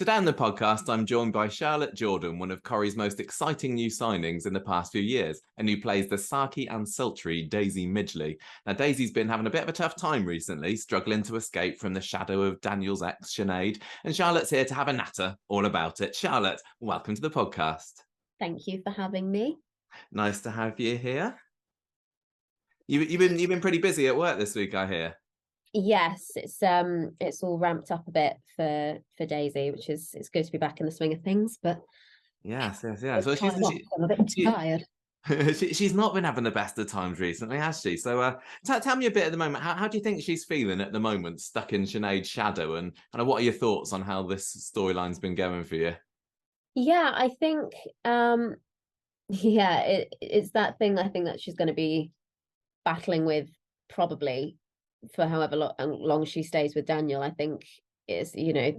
Today on the podcast, I'm joined by Charlotte Jordan, one of Corrie's most exciting new signings in the past few years, and who plays the sarky and sultry Daisy Midgley. Now, Daisy's been having a bit of a tough time recently, struggling to escape from the shadow of Daniel's ex, Sinead, and Charlotte's here to have a natter all about it. Charlotte, welcome to the podcast. Thank you for having me. Nice to have you here. You've been pretty busy at work this week, I hear. Yes, it's all ramped up a bit for Daisy, which is it's good to be back in the swing of things. But Yes. So I'm a bit tired. she's not been having the best of times recently, has she? So tell me a bit at the moment. How do you think she's feeling at the moment, stuck in Sinead's shadow? And kind of what are your thoughts on how this storyline's been going for you? Yeah, I think it's that thing I think that she's going to be battling with probably for however long she stays with Daniel. I think is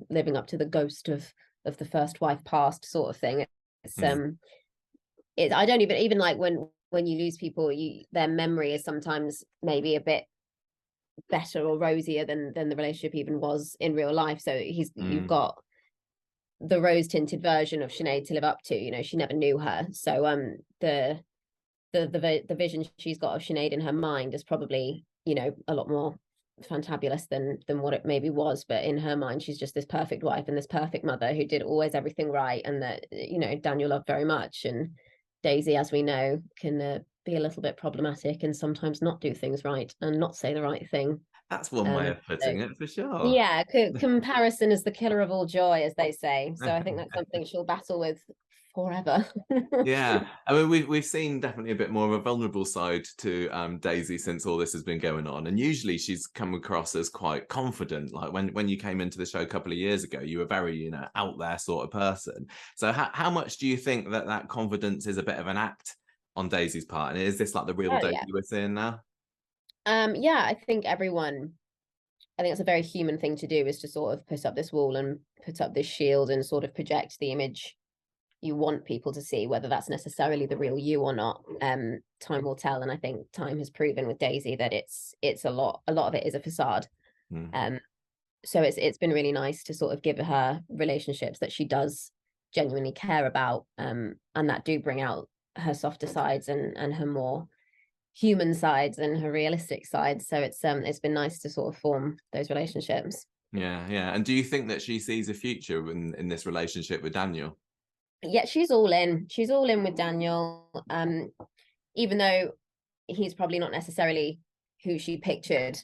living up to the ghost of the first wife passed sort of thing. It's I don't even like when you lose people, their memory is sometimes maybe a bit better or rosier than the relationship even was in real life. So you've got the rose tinted version of Sinead to live up to. She never knew her, so the vision she's got of Sinead in her mind is probably a lot more fantabulous than what it maybe was, but in her mind she's just this perfect wife and this perfect mother who did always everything right, and that Daniel loved very much. And Daisy, as we know, can be a little bit problematic and sometimes not do things right and not say the right thing. That's one way of putting it, for sure. Yeah, comparison is the killer of all joy, as they say. So I think that's something she'll battle with forever. Yeah, I mean, we've seen definitely a bit more of a vulnerable side to Daisy since all this has been going on, and usually she's come across as quite confident. Like when you came into the show a couple of years ago, you were very out there sort of person. So how much do you think that confidence is a bit of an act on Daisy's part, and is this like the real Daisy we're seeing now? Yeah, I think it's a very human thing to do, is to sort of put up this wall and put up this shield and sort of project the image you want people to see, whether that's necessarily the real you or not. Time will tell, and I think time has proven with Daisy that it's a lot of it is a facade. So it's been really nice to sort of give her relationships that she does genuinely care about, and that do bring out her softer sides and her more human sides and her realistic sides. So it's been nice to sort of form those relationships. Yeah. And do you think that she sees a future in this relationship with Daniel? Yeah, she's all in with Daniel, even though he's probably not necessarily who she pictured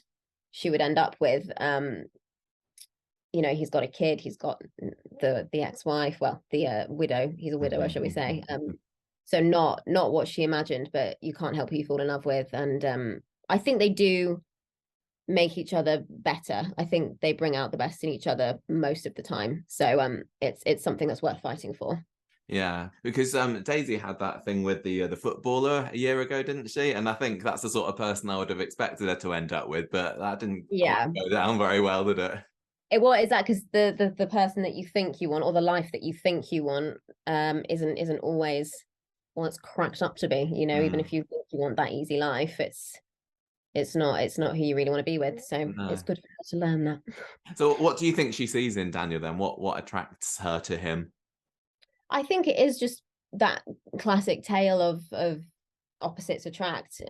she would end up with. He's got a kid, he's got the ex-wife, well, the widow, he's a widower, shall we say. So not what she imagined, but you can't help who you fall in love with. And I think they do make each other better. I think they bring out the best in each other most of the time. So it's something that's worth fighting for. Yeah, because Daisy had that thing with the footballer a year ago, didn't she? And I think that's the sort of person I would have expected her to end up with, but that didn't quite go down very well, did it? What is that? Because the person that you think you want, or the life that you think you want, isn't always what it's cracked up to be. Even if you think you want that easy life, it's not who you really want to be with. So it's good for her to learn that. So what do you think she sees in Daniel then? What attracts her to him? I think it is just that classic tale of opposites attract.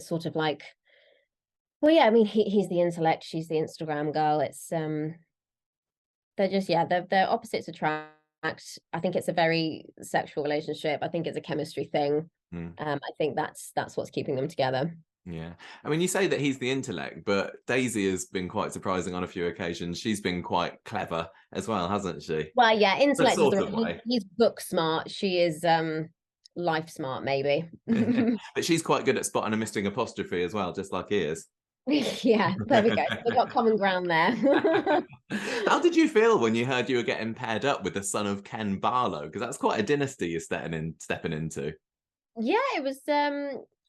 Sort of like, well, yeah, I mean, he's the intellect, she's the Instagram girl. It's they're just they're opposites attract. I think it's a very sexual relationship. I think it's a chemistry thing. I think that's what's keeping them together. Yeah, I mean, you say that he's the intellect, but Daisy has been quite surprising on a few occasions. She's been quite clever as well, hasn't she? Well, yeah, intellect is he's book smart. She is life smart, maybe. But she's quite good at spotting a missing apostrophe as well, just like he is. Yeah, there we go. We've got common ground there. How did you feel when you heard you were getting paired up with the son of Ken Barlow? Because that's quite a dynasty you're stepping into. Yeah, it was.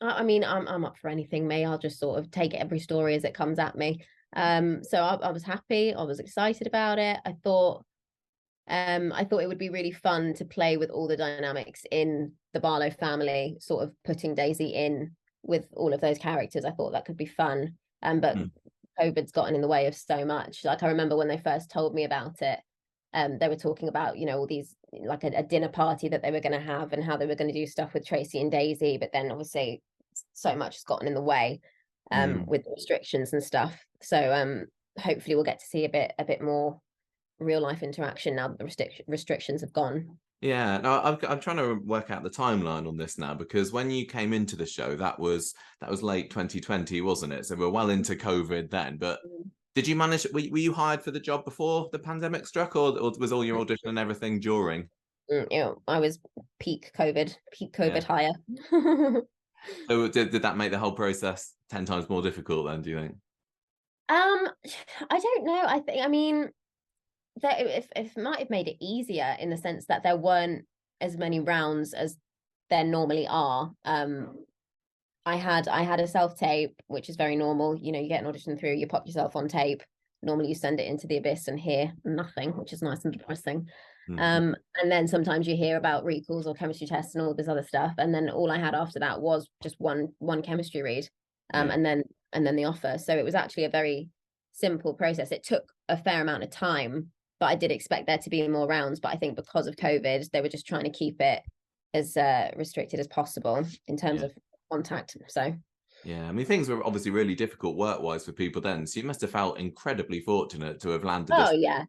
I mean, I'm up for anything, May. I'll just sort of take every story as it comes at me. So I was happy. I was excited about it. I thought it would be really fun to play with all the dynamics in the Barlow family, sort of putting Daisy in with all of those characters. I thought that could be fun. But COVID's gotten in the way of so much. Like I remember when they first told me about it, they were talking about, you know, all these, like a dinner party that they were going to have and how they were going to do stuff with Tracy and Daisy, but then obviously so much has gotten in the way with the restrictions and stuff. So hopefully we'll get to see a bit more real life interaction now that the restrictions have gone. Yeah, no, I'm trying to work out the timeline on this now, because when you came into the show, that was late 2020, wasn't it? So we're well into COVID then. But did you manage? Were you hired for the job before the pandemic struck, or was all your audition and everything during? You know, I was peak COVID Yeah. hire. So did that make the whole process 10 times more difficult then, do you think? I don't know. I mean, that it might have made it easier in the sense that there weren't as many rounds as there normally are. I had a self tape, which is very normal. You know, you get an audition through, you pop yourself on tape. Normally you send it into the abyss and hear nothing, which is nice and depressing. And then sometimes you hear about recalls or chemistry tests and all this other stuff. And then all I had after that was just one chemistry read. And then the offer. So it was actually a very simple process. It took a fair amount of time, but I did expect there to be more rounds. But I think because of COVID, they were just trying to keep it as restricted as possible in terms of contact. So yeah, I mean, things were obviously really difficult work-wise for people then. So you must have felt incredibly fortunate to have landed this. Oh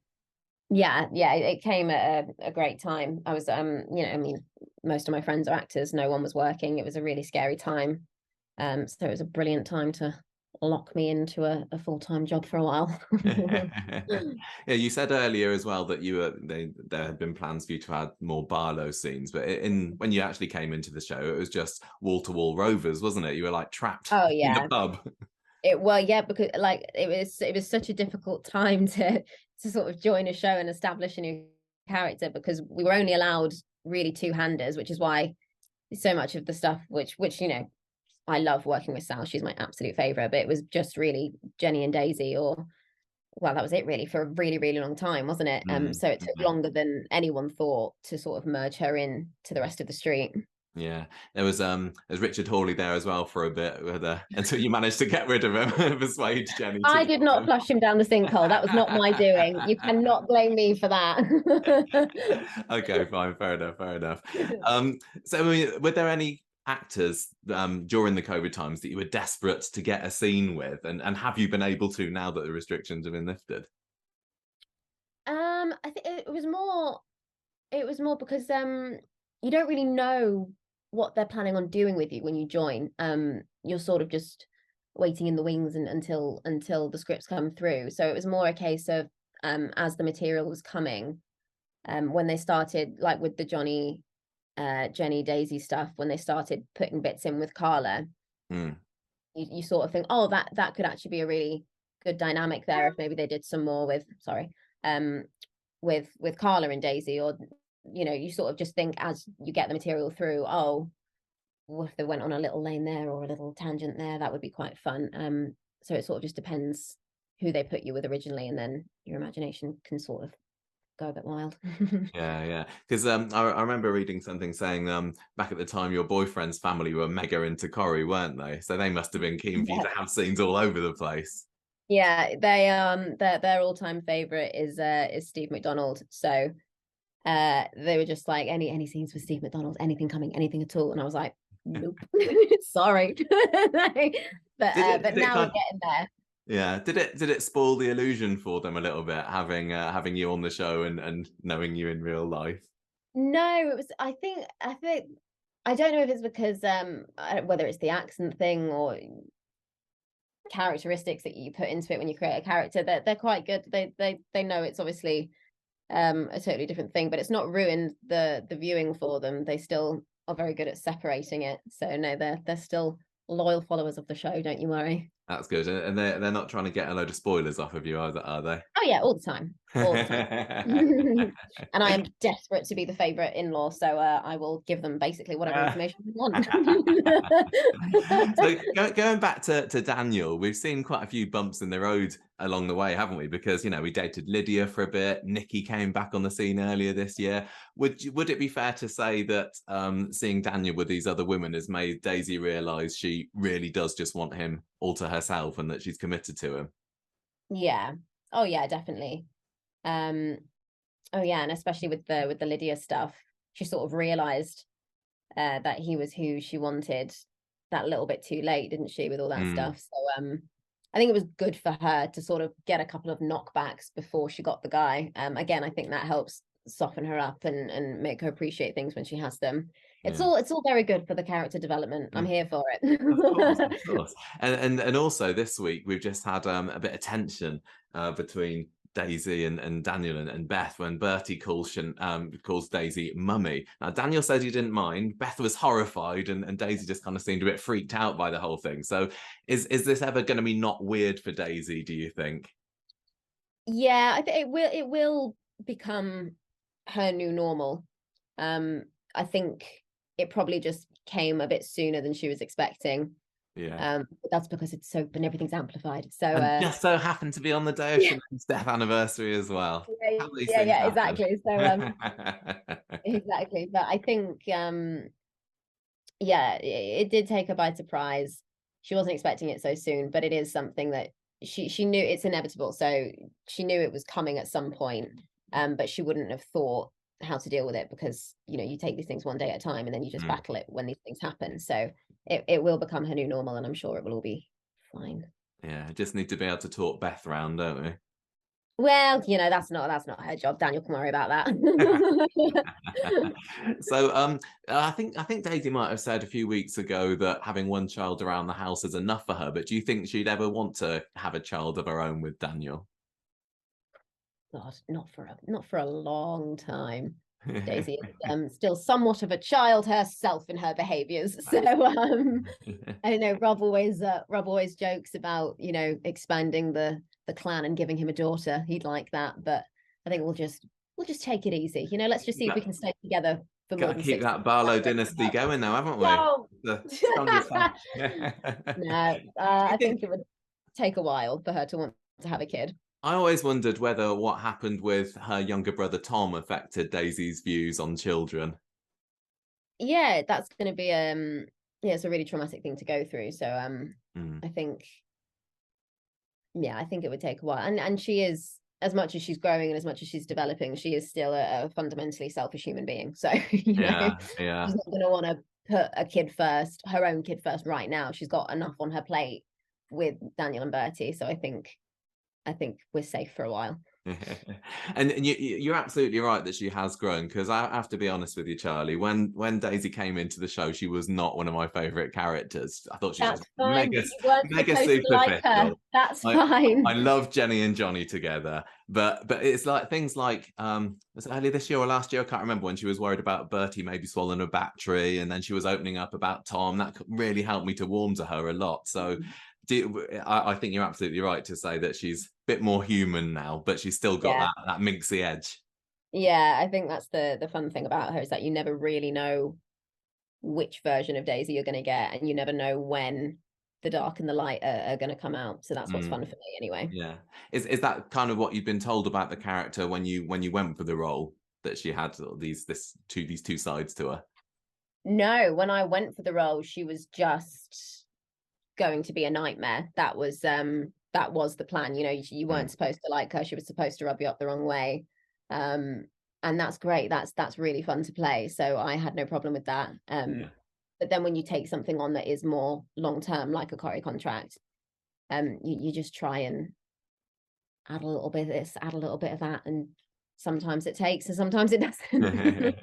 yeah, it came at a great time. I was you know, I mean, most of my friends are actors, no one was working. It was a really scary time. So it was a brilliant time to lock me into a full-time job for a while. Yeah, you said earlier as well that there had been plans for you to add more Barlow scenes, but when you actually came into the show, it was just wall-to-wall rovers, wasn't it? You were like trapped in the pub. Because like it was such a difficult time to sort of join a show and establish a new character, because we were only allowed really two-handers, which is why so much of the stuff which you know, I love working with Sal, she's my absolute favorite, but it was just really Jenny and Daisy, or well, that was it really for a really, really long time, wasn't it? So it took longer than anyone thought to sort of merge her in to the rest of the street. Yeah, there's Richard Hawley there as well for a bit until you managed to get rid of him, persuade Jenny. I did not flush him down the sinkhole. That was not my doing. You cannot blame me for that. Okay, fine, fair enough. So I mean, were there any actors during the COVID times that you were desperate to get a scene with, and have you been able to now that the restrictions have been lifted? I think it was more because you don't really know what they're planning on doing with you when you join. You're sort of just waiting in the wings until the scripts come through. So it was more a case of as the material was coming, when they started, like with the Johnny, Jenny, Daisy stuff, when they started putting bits in with Carla, you sort of think, oh, that could actually be a really good dynamic there if maybe they did some more with with Carla and Daisy, or you know, you sort of just think as you get the material through, oh, what if they went on a little lane there or a little tangent there, that would be quite fun. So it sort of just depends who they put you with originally, and then your imagination can sort of go a bit wild. Yeah, because I remember reading something saying back at the time your boyfriend's family were mega into Corrie, weren't they? So they must have been keen for you to have scenes all over the place. Yeah, they their all-time favorite is Steve McDonald. So they were just like, any scenes with Steve McDonald, anything coming, anything at all, and I was like, nope. Sorry. But now we're getting there. Yeah, did it spoil the illusion for them a little bit, having you on the show and knowing you in real life? No, it was, I think I don't know if it's because whether it's the accent thing or characteristics that you put into it when you create a character, that they're quite good. They know it's obviously a totally different thing, but it's not ruined the viewing for them. They still are very good at separating it. So no, they're still loyal followers of the show, don't you worry. That's good. And they're not trying to get a load of spoilers off of you either, are they? Oh yeah, all the time. And I am desperate to be the favorite in-law, so I will give them basically whatever information they want. So going back to Daniel, we've seen quite a few bumps in the road along the way, haven't we? Because, you know, we dated Lydia for a bit. Nikki came back on the scene earlier this year. Would it be fair to say that seeing Daniel with these other women has made Daisy realise she really does just want him all to herself and that she's committed to him? Yeah. Oh yeah, definitely. Um, oh yeah, and especially with the Lydia stuff, she sort of realized that he was who she wanted that little bit too late, didn't she, with all that Mm, stuff? So I think it was good for her to sort of get a couple of knockbacks before she got the guy. Again, I think that helps soften her up and make her appreciate things when she has them. yeah. It's all very good for the character development. I'm Mm. here for Of course, it. of course. And also this week we've just had a bit of tension between Daisy and Daniel and Beth when Bertie calls Daisy mummy. Now Daniel said he didn't mind. Beth was horrified and Daisy just kind of seemed a bit freaked out by the whole thing. So is this ever going to be not weird for Daisy, do you think? Yeah, I think it will become her new normal. I think it probably just came a bit sooner than she was expecting. Yeah. But that's because it's so and everything's amplified. So And just so happened to be on the day of yeah, Shanice's death anniversary as well. How these things yeah, happen. exactly. So exactly. But I think yeah, it did take her by surprise. She wasn't expecting it so soon, but it is something that she knew it's inevitable. So she knew it was coming at some point. But she wouldn't have thought how to deal with it because you take these things one day at a time and then you just Mm. battle it when these things happen. So it will become her new normal and I'm sure it will all be fine. Yeah, just need to be able to talk Beth round, don't we? Well, that's not her job. Daniel can worry about that. So I think Daisy might have said a few weeks ago that having one child around the house is enough for her, but do you think she'd ever want to have a child of her own with Daniel? God, not for a long time. Daisy is still somewhat of a child herself in her behaviors. So I don't know. Rob always jokes about expanding the clan and giving him a daughter. He'd like that, but I think we'll just take it easy. Let's just see if we got, can stay together for got more to than keep 6 months. that Barlow dynasty going now, haven't we? No, The strongest no. Do you I think think it would take a while for her to want to have a kid. I always wondered whether what happened with her younger brother Tom affected Daisy's views on children. Yeah, that's going to be yeah, it's a really traumatic thing to go through. So Mm, I think yeah, I think it would take a while. And she is, as much as she's growing and as much as she's developing, she is still a fundamentally selfish human being. So, yeah, yeah. she's not going to want to put a kid first, her own kid first right now. She's got enough on her plate with Daniel and Bertie. So I think we're safe for a while. And you're absolutely right that she has grown because I have to be honest with you, Charlie. When Daisy came into the show, she was not one of my favorite characters. I thought she was That's just fine. mega You weren't mega supposed to like her. superficial. That's I fine. I love Jenny and Johnny together, but it's like things like was it earlier this year or last year? I can't remember when she was worried about Bertie maybe swallowing a battery, and then she was opening up about Tom. That really helped me to warm to her a lot. So I think you're absolutely right to say that she's a bit more human now, but she's still got Yeah. that minxy edge. Yeah, I think that's the fun thing about her is that you never really know which version of Daisy you're going to get, and you never know when the dark and the light are going to come out. So that's what's Mm, fun for me, anyway. yeah, is that kind of what you've been told about the character when you went for the role that she had these two sides to her? No, when I went for the role, she was just going to be a nightmare. That was the plan. You Mm, weren't supposed to like her. She was supposed to rub you up the wrong way. Um, and that's great. That's really fun to play. So I had no problem with that. yeah. But then when you take something on that is more long term, like a Corrie contract, you just try and add a little bit of this, add a little bit of that, and sometimes it takes and sometimes it doesn't.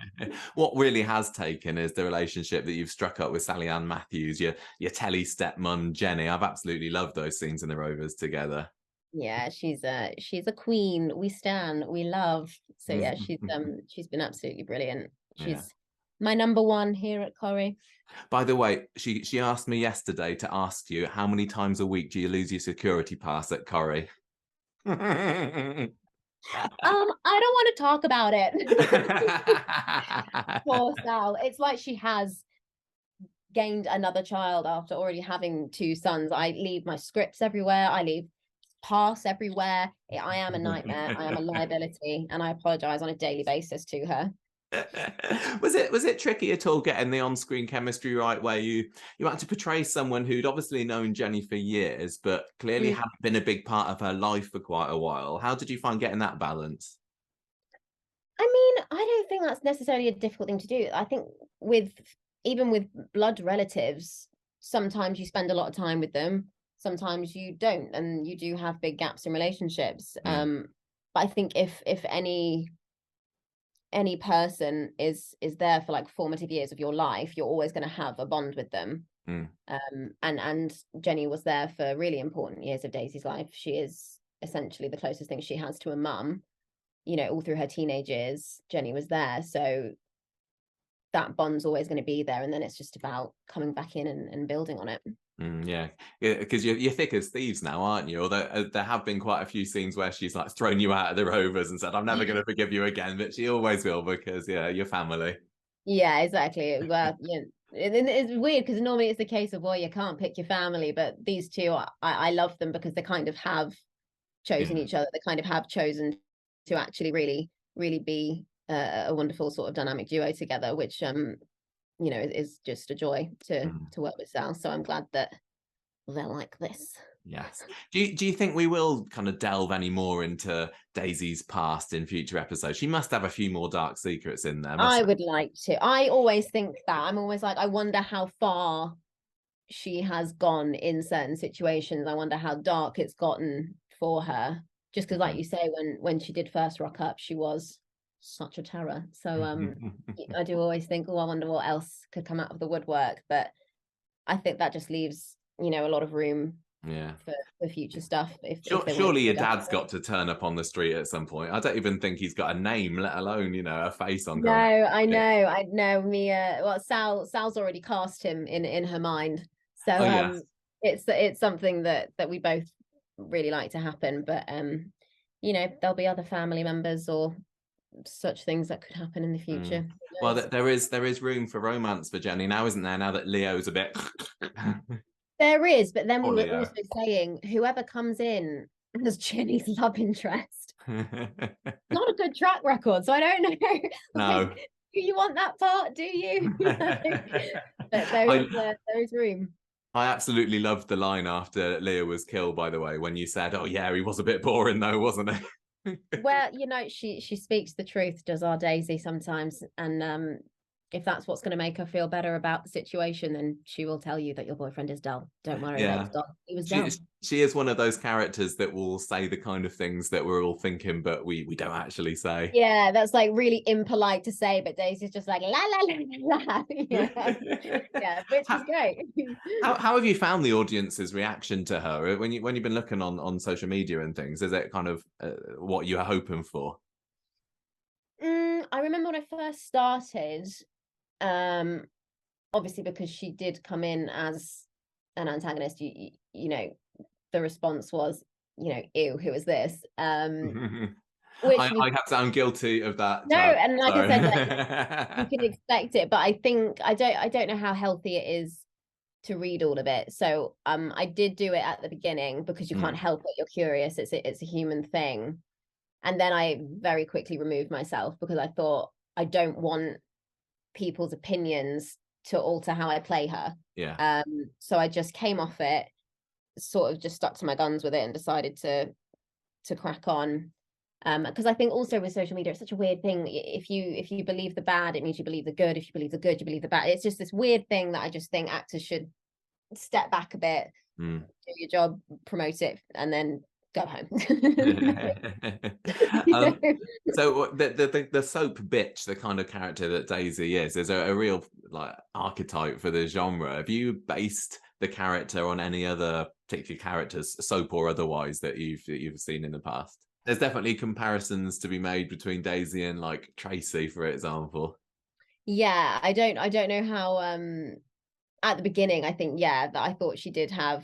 What really has taken is the relationship that you've struck up with Sally Ann Matthews, your telly stepmom Jenny. I've absolutely loved those scenes in the Rovers together. Yeah, she's a queen. We stan, we love. So yeah, she's been absolutely brilliant. Yeah. She's my number one here at Corrie. By the way, she asked me yesterday to ask you how many times a week do you lose your security pass at Corrie? I don't want to talk about it. Poor Sal. It's like she has gained another child after already having two sons. I leave my scripts everywhere. I leave pass everywhere. I am a nightmare. I am a liability, and I apologize on a daily basis to her. Was it tricky at all getting the on-screen chemistry right, where you had to portray someone who'd obviously known Jenny for years, but clearly Mm. hadn't been a big part of her life for quite a while? How did you find getting that balance? I mean, I don't think that's necessarily a difficult thing to do. I think with even with blood relatives, sometimes you spend a lot of time with them, sometimes you don't, and you do have big gaps in relationships. Mm, But I think if any person is there for like formative years of your life, you're always going to have a bond with them. mm, And Jenny was there for really important years of Daisy's life. She is essentially the closest thing she has to a mum. You know, all through her teenage years, Jenny was there. So that bond's always going to be there. And then it's just about coming back in and building on it. yeah, because you're thick as thieves now, aren't you? Although there have been quite a few scenes where she's like thrown you out of the Rovers and said, "I'm never going to forgive you again," but she always will because yeah, you're family. Yeah, exactly. Well, yeah, it's weird because normally it's the case of, well, you can't pick your family, but these two, I love them because they kind of have chosen Yeah. each other. They kind of have chosen to actually really be a wonderful sort of dynamic duo together, which you know is just a joy Mm. to work with Sal. So I'm glad that they're like this. Yes. Do you think we will kind of delve any more into Daisy's past in future episodes? She must have a few more dark secrets in there, I mustn't would like to. I always think that. I'm always like, I wonder how far she has gone in certain situations. I wonder how dark it's gotten for her. Just because, like Mhm. you say, when she did first rock up, she was such a terror. So I do always think, oh, I wonder what else could come out of the woodwork. But I think that just leaves, you know, a lot of room Yeah. for future stuff if they want to Surely your dig up. dad's got to turn up on the street at some point. I don't even think he's got a name, let alone, a face on No, going. I know me. Well, Sal's already cast him in her mind, so Oh yes. it's something that we both really like to happen. But you know, there'll be other family members or such things that could happen in the future. Mm. Who Well, knows? there is room for romance for Jenny now, isn't there? Now that Leo's a bit. There is, but then we Poor were Leo. also saying whoever comes in as Jenny's love interest, not a good track record. So I don't know, like, No. do you want that part? Do you? But I there is room. I absolutely loved the line after Leo was killed, by the way, when you said, "Oh yeah, he was a bit boring though, wasn't he?" Well, you know, she speaks the truth, does our Daisy sometimes, and if that's what's going to make her feel better about the situation, then she will tell you that your boyfriend is dull. Don't worry, that was Yeah. dull. He was She dull. she is one of those characters that will say the kind of things that we're all thinking, but we don't actually say. Yeah, that's like really impolite to say, but Daisy's just like la la la la. Yeah, yeah, which is how, great. how have you found the audience's reaction to her when you've been looking on social media and things? Is it kind of what you were hoping for? I remember when I first started, um, obviously because she did come in as an antagonist, you know, the response was, you know, ew, who is this? Which was I have sound guilty of that. no, and like I said, like you So. can expect it, but I think I don't know how healthy it is to read all of it. So I did do it at the beginning because you can't Mm, help it. You're curious. It's a human thing. And then I very quickly removed myself because I thought I don't want people's opinions to alter how I play her. yeah. So I just came off it, sort of just stuck to my guns with it and decided to crack on. Because I think also with social media, it's such a weird thing. If you believe the bad, it means you believe the good. If you believe the good, you believe the bad. It's just this weird thing that I just think actors should step back a bit, Mm. do your job, promote it, and then go home. um, so the soap bitch, the kind of character that Daisy is a real like archetype for the genre. Have you based the character on any other particular characters, soap or otherwise, that you've seen in the past? There's definitely comparisons to be made between Daisy and like Tracy, for example. Yeah, I don't know how at the beginning I think yeah that I thought she did have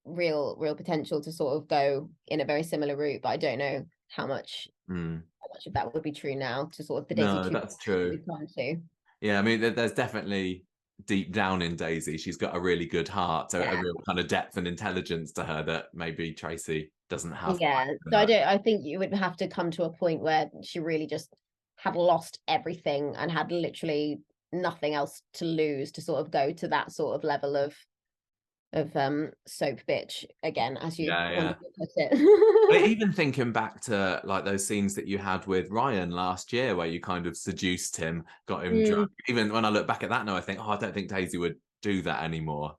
real potential to sort of go in a very similar route, but I don't know Mm. how much of that would be true now to sort of the Daisy No, 2 that's true. we've come to. Yeah, I mean, there's definitely deep down in Daisy, she's got a really good heart, a Yeah. real kind of depth and intelligence to her that maybe Tracy doesn't have Yeah. quite so So much. I think you would have to come to a point where she really just had lost everything and had literally nothing else to lose to sort of go to that sort of level of soap bitch again, as you Yeah, yeah. wonderfully put But it. even thinking back to like those scenes that you had with Ryan last year, where you kind of seduced him, got him drunk. Even when I look back at that now, I think, oh, I don't think Daisy would do that anymore.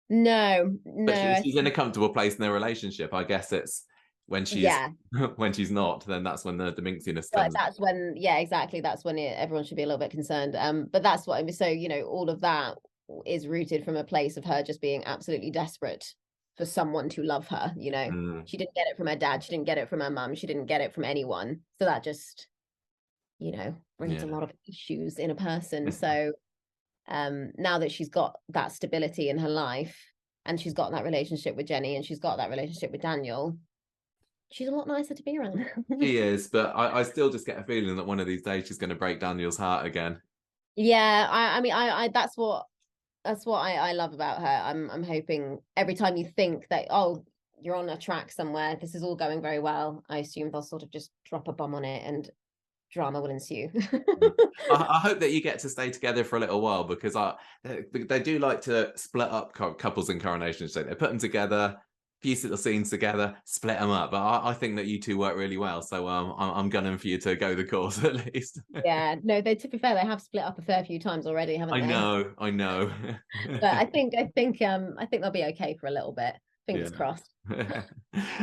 No, But no, she's in a comfortable place in their relationship. I guess it's when she's yeah. when she's not, then that's when the minxiness But comes. that's when, yeah, exactly. That's when everyone should be a little bit concerned. But that's what I mean. So, you know, all of that is rooted from a place of her just being absolutely desperate for someone to love her. You know, Mm, she didn't get it from her dad. She didn't get it from her mum. She didn't get it from anyone. So that just, you know, breeds a yeah. lot of issues in a person. So now that she's got that stability in her life and she's got that relationship with Jenny and she's got that relationship with Daniel, she's a lot nicer to be around. She is, but I still just get a feeling that one of these days she's going to break Daniel's heart again. Yeah, I mean, I that's what I love about her. I'm hoping every time you think that, oh, you're on a track somewhere, this is all going very well, I assume they'll sort of just drop a bomb on it and drama will ensue. Mm. I hope that you get to stay together for a little while, because they do like to split up couples in Coronation Street. They put them together, few little scenes together, split them up. But I think that you two work really well. So I'm gunning for you to go the course at least. Yeah, no, they, to be fair, they have split up a fair few times already, haven't I they? know, I know. But I think they'll be okay for a little bit. Fingers Yeah. crossed.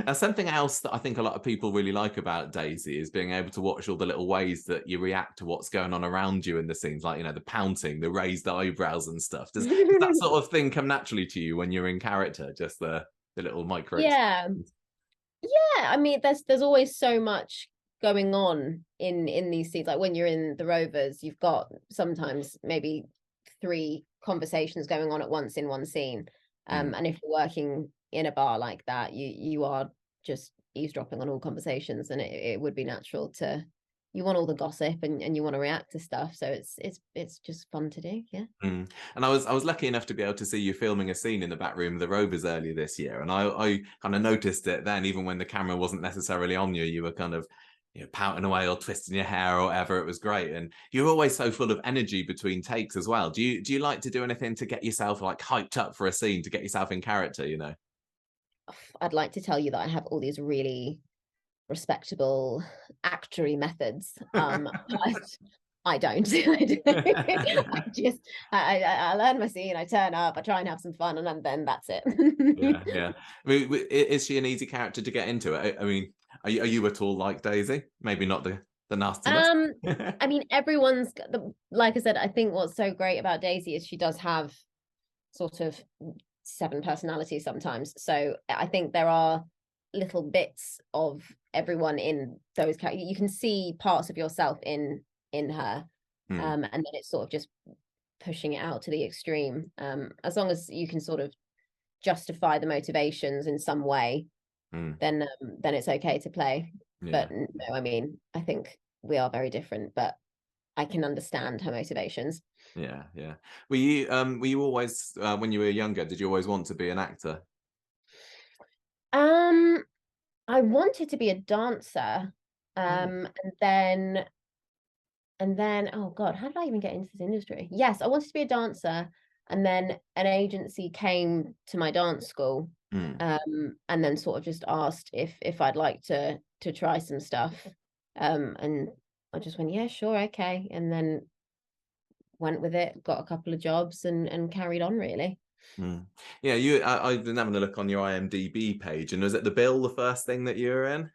And something else that I think a lot of people really like about Daisy is being able to watch all the little ways that you react to what's going on around you in the scenes, like, you know, the pouting, the raised eyebrows and stuff. Does that sort of thing come naturally to you when you're in character? Just the little micro Yeah. expressions? Yeah, I mean, there's always so much going on in these scenes. Like when you're in the Rovers, you've got sometimes maybe 3 conversations going on at once in one scene. Mm, And if you're working in a bar like that, you are just eavesdropping on all conversations, and it would be natural to, you want all the gossip and you want to react to stuff. So it's just fun to do. Yeah. mm. And I was lucky enough to be able to see you filming a scene in the back room of the Rovers earlier this year, and I kind of noticed it then, even when the camera wasn't necessarily on you. You were kind of, you know, pouting away or twisting your hair or whatever. It was great, and you're always so full of energy between takes as well. Do you like to do anything to get yourself like hyped up for a scene, to get yourself in character? You know. I'd like to tell you that I have all these really respectable actory methods. But I don't. I just I learn my scene, I turn up, I try and have some fun, and then that's it. Yeah, yeah. I mean, is she an easy character to get into? I mean, are you at all like Daisy? Maybe not the nastiness. I mean, everyone's like I said, I think what's so great about Daisy is she does have sort of 7 personalities sometimes. So I think there are little bits of everyone in those characters. You can see parts of yourself in her. Hmm, And then it's sort of just pushing it out to the extreme. As long as you can sort of justify the motivations in some way, hmm, then it's okay to play. yeah. But no, I mean, I think we are very different, but I can understand her motivations. Yeah, yeah. Were you always when you were younger, did you always want to be an actor? Um, I wanted to be a dancer. Oh. And then oh God, how did I even get into this industry? Yes, I wanted to be a dancer, and then an agency came to my dance school, Hmm, and then sort of just asked if I'd like to try some stuff. And I just went, yeah, sure, okay. And then went with it, got a couple of jobs and carried on really. hmm. Yeah, I've been having a look on your IMDb page, and was it The Bill the first thing that you were in?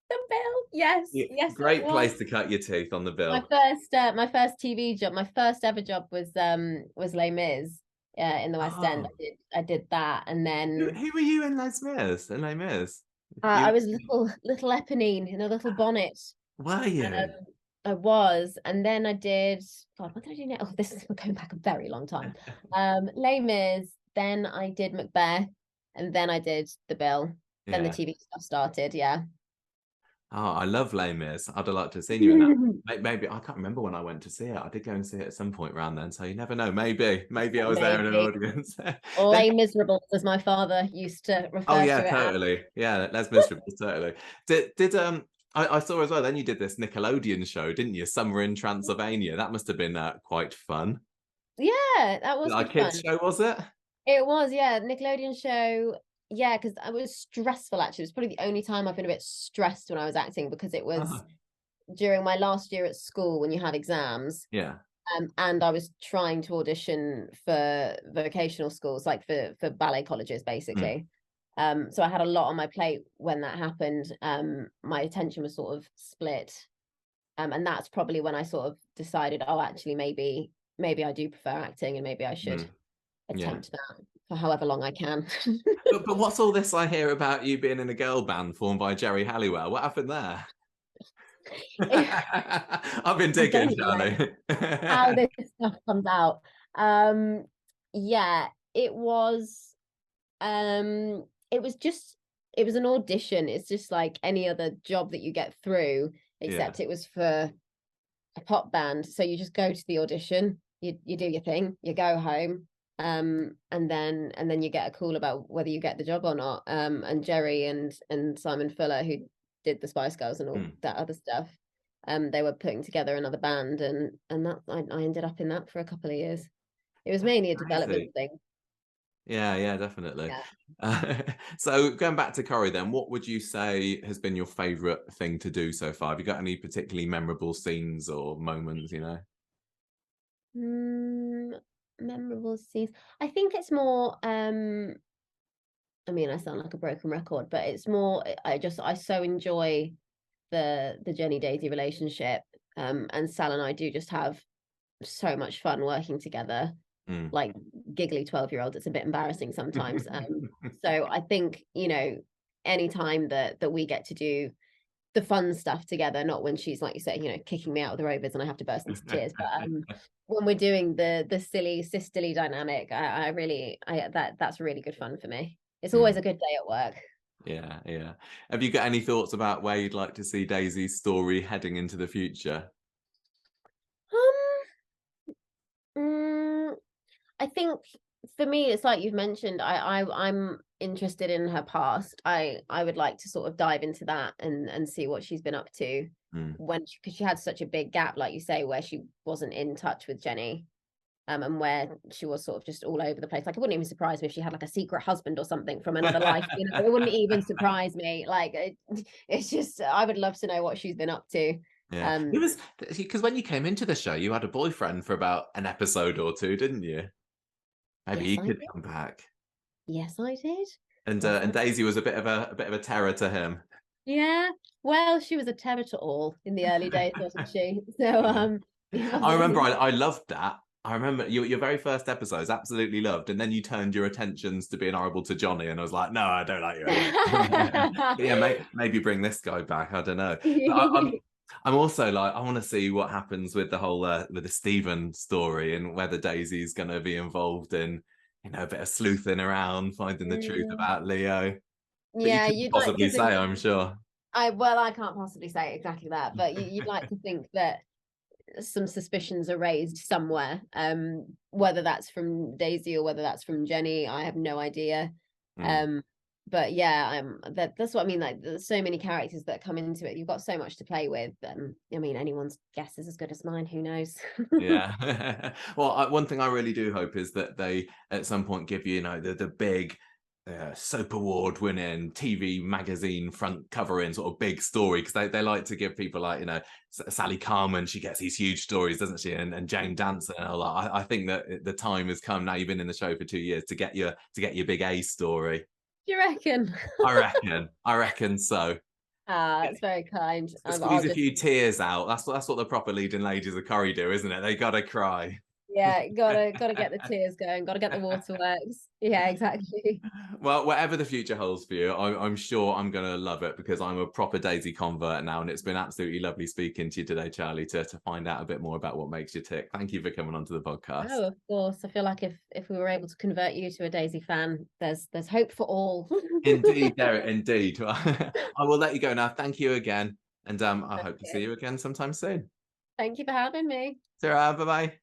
The Bill, yes, Yeah, yes, it great was. place to cut your teeth, on The My Bill. first TV job, my first ever job was Les Mis in the West End. Oh, I did that, and then who were you in Les Mis? In Les Mis? I You was little Eponine in a little bonnet. were you? Um, I was, and then I did. God, what did I do now? Oh, this is going back a very long time. Les Mis. Then I did Macbeth, and then I did The Bill. Then the Yeah. TV stuff started. Yeah. Oh, I love Les Mis. I'd have liked to have seen you in that. Maybe I can't remember when I went to see it. I did go and see it at some point around then, so you never know. Maybe I was there in an Maybe. audience. Then, Les Miserables, as my father used to oh refer yeah, to it as. totally. Yeah, Les Miserables, totally. Did I saw as well. Then you did this Nickelodeon show, didn't you? Summer in Transylvania. That must have been quite fun. Yeah, that was Like good kids fun. show, was it? It was, yeah, Nickelodeon show. Yeah, because I was stressful actually. It was probably the only time I've been a bit stressed when I was acting because it was Oh, during my last year at school when you had exams. yeah. And I was trying to audition for vocational schools, like for ballet colleges, Mm, basically. So I had a lot on my plate when that happened. My attention was sort of split. And that's probably when I sort of decided, oh, actually, maybe I do prefer acting, and maybe I should mm, yeah. attempt that for however long I can. But what's all this I hear about you being in a girl band formed by Jerry Halliwell? What happened there? I've been I don't digging, even know Charlie. how this stuff comes out. Um, yeah, it was just it was an audition. It's just like any other job that you get through, Yeah. except it was for a pop band. So you just go to the audition, you do your thing, you go home, and then you get a call about whether you get the job or not. And Jerry and Simon Fuller, who did the Spice Girls and all Mm, that other stuff, they were putting together another band, and that I ended up in that for a couple of years. It was mainly a crazy. development thing. Yeah, yeah, definitely. Yeah. So going back to Corrie then, what would you say has been your favorite thing to do so far? Have you got any particularly memorable scenes or moments, you know? Mm, memorable scenes. I think it's more I mean, I sound like a broken record, but it's more I so enjoy the Jenny Daisy relationship. And Sal and I do just have so much fun working together, Mm. like giggly 12-year-olds. It's a bit embarrassing sometimes. So I think, any time that we get to do the fun stuff together, not when she's, like you say, kicking me out of the Rovers and I have to burst into tears, but when we're doing the silly sisterly dynamic, I really that's really good fun for me. It's always Mm. a good day at work. Yeah, yeah. Have you got any thoughts about where you'd like to see Daisy's story heading into the future? Um, mm, I think for me, it's like you've mentioned. I'm interested in her past. I would like to sort of dive into that and see what she's been up to Mm. because she had such a big gap, like you say, where she wasn't in touch with Jenny. And where she was sort of just all over the place. Like, it wouldn't even surprise me if she had like a secret husband or something from another life. It wouldn't even surprise me. Like, it's just, I would love to know what she's been up to. Yeah. It Um, was because when you came into the show, you had a boyfriend for about an episode or two, didn't you? Maybe yes, he I could did. come back. Yes, I did. And Yes, I and Daisy was a bit of a terror to him. Yeah. Well, she was a terror to all in the early days, wasn't she? So, Yeah. it I remember wasn't. I loved that. I remember your very first episodes, absolutely loved, and then you turned your attentions to being horrible to Johnny, and I was like, no, I don't like you anymore. But yeah, maybe bring this guy back. I don't know. But I'm also like, I want to see what happens with the whole with the Stephen story and whether Daisy's going to be involved in, a bit of sleuthing around, finding the truth Mm, about Leo. But you yeah, couldn't you'd like possibly to say, think. I'm sure. I can't possibly say exactly that, but you'd like to think that some suspicions are raised somewhere. Whether that's from Daisy or whether that's from Jenny, I have no idea. Mm. Um, but yeah, that's what I mean. Like, there's so many characters that come into it. You've got so much to play with. I mean, anyone's guess is as good as mine. Who knows? Yeah. Well, one thing I really do hope is that they at some point give you, the big soap award winning TV magazine front covering sort of big story, because they like to give people like, Sally Carman, she gets these huge stories, doesn't she? And Jane Dancer and all that. I think that the time has come now. You've been in the show for 2 years to get your big A story. Do you reckon? I reckon so. It's very kind. Squeeze I'll a just few tears out. That's what the proper leading ladies of Corrie do, isn't it? They gotta cry. yeah, gotta get the tears going. Gotta get the waterworks. Yeah, exactly. Well, whatever the future holds for you, I'm sure I'm going to love it, because I'm a proper Daisy convert now. And it's been absolutely lovely speaking to you today, Charlie, to find out a bit more about what makes you tick. Thank you for coming onto the podcast. Oh, of course. I feel like if we were able to convert you to a Daisy fan, there's hope for all. Indeed, Derek, indeed. I will let you go now. Thank you again. And I hope to see Okay. you again sometime soon. Thank you for having me. Sarah, bye bye.